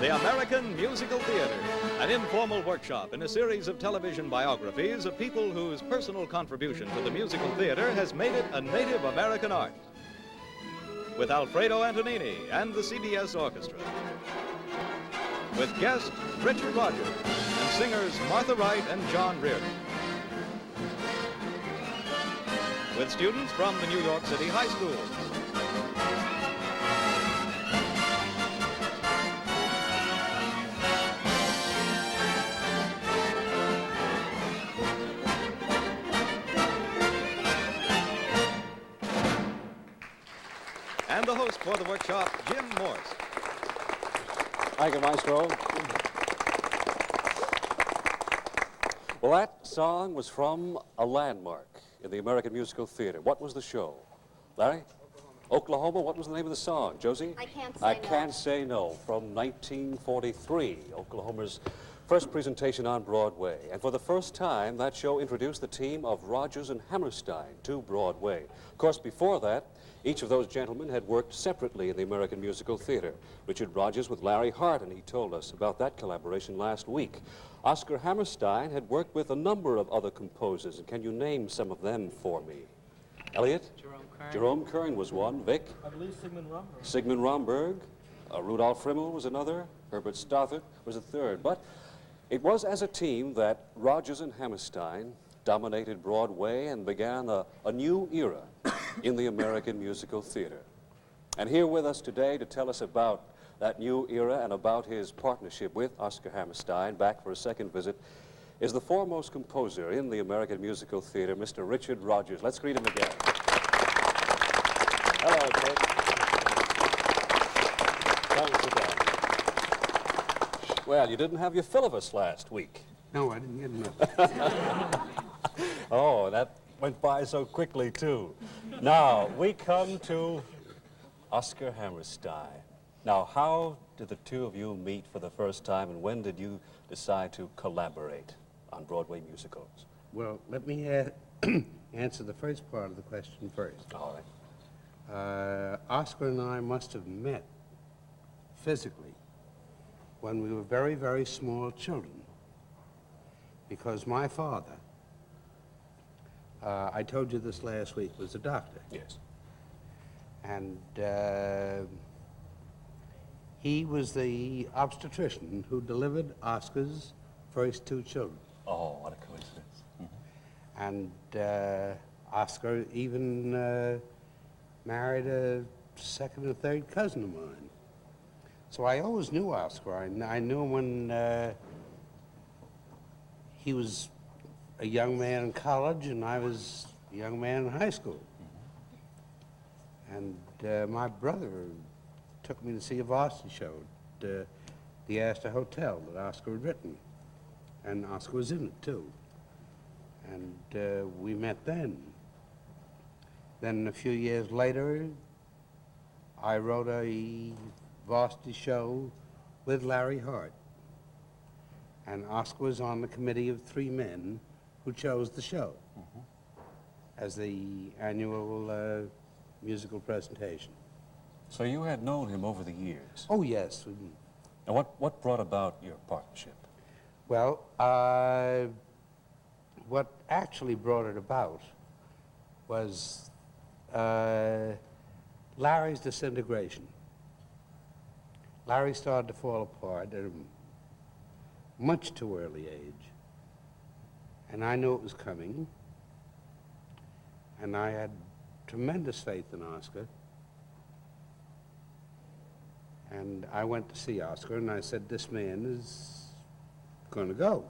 The American Musical Theater, an informal workshop in a series of television biographies of people whose personal contribution to the musical theater has made it a native American art. With Alfredo Antonini and the CBS Orchestra. With guest Richard Rodgers and singers Martha Wright and John Reardon. With students from the New York City high schools. And the host for the workshop, Jim Morse. Thank you, Maestro. Well, that song was from a landmark in the American Musical Theater. What was the show? Larry? Oklahoma. What was the name of the song? Josie? I Can't Say No. I Can't Say No, from 1943, Oklahoma's first presentation on Broadway. And for the first time, that show introduced the team of Rodgers and Hammerstein to Broadway. Of course, before that, each of those gentlemen had worked separately in the American Musical Theater. Richard Rodgers with Larry Hart, and he told us about that collaboration last week. Oscar Hammerstein had worked with a number of other composers, and can you name some of them for me? Elliot? Jerome Kern was one. Vic? I believe Sigmund Romberg. Sigmund Romberg. Rudolf Frimmel was another. Herbert Stothert was a third. But it was as a team that Rodgers and Hammerstein dominated Broadway and began a new era in the American Musical Theater. And here with us today to tell us about that new era and about his partnership with Oscar Hammerstein, back for a second visit, is the foremost composer in the American Musical Theater, Mr. Richard Rodgers. Let's greet him again. Hello, Kid. Come sit down. Well, you didn't have your fill of us last week. No, I didn't get enough. Oh, that went by so quickly, too. Now, we come to Oscar Hammerstein. Now, how did the two of you meet for the first time, and when did you decide to collaborate on Broadway musicals? Well, let me answer the first part of the question first. All right. Oscar and I must have met physically when we were very, very small children, because my father, I told you this last week, was a doctor. Yes. And he was the obstetrician who delivered Oscar's first two children. Oh, what a coincidence. Mm-hmm. And Oscar even married a second or third cousin of mine. So I always knew Oscar. I knew him when he was a young man in college and I was a young man in high school. Mm-hmm. And my brother took me to see a varsity show at the Astor Hotel that Oscar had written. And Oscar was in it, too. And we met then. Then a few years later, I wrote a varsity show with Larry Hart. And Oscar was on the committee of three men who chose the show as the annual musical presentation. So you had known him over the years? Oh, yes. And what brought about your partnership? Well, what actually brought it about was Larry's disintegration. Larry started to fall apart at a much too early age, and I knew it was coming, and I had tremendous faith in Oscar. And I went to see Oscar, and I said, this man is going to go.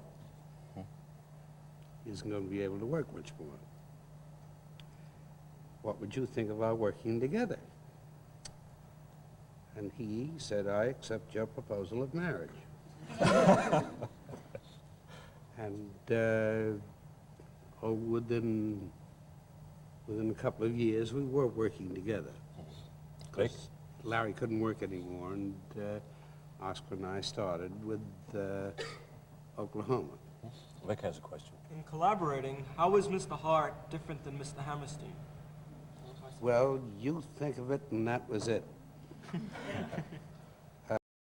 He isn't going to be able to work much more. What would you think about working together? And he said, I accept your proposal of marriage. And within a couple of years, we were working together. Great. Larry couldn't work anymore, and Oscar and I started with Oklahoma. Vic has a question. In collaborating, how is Mr. Hart different than Mr. Hammerstein? Well, you think of it, and that was it.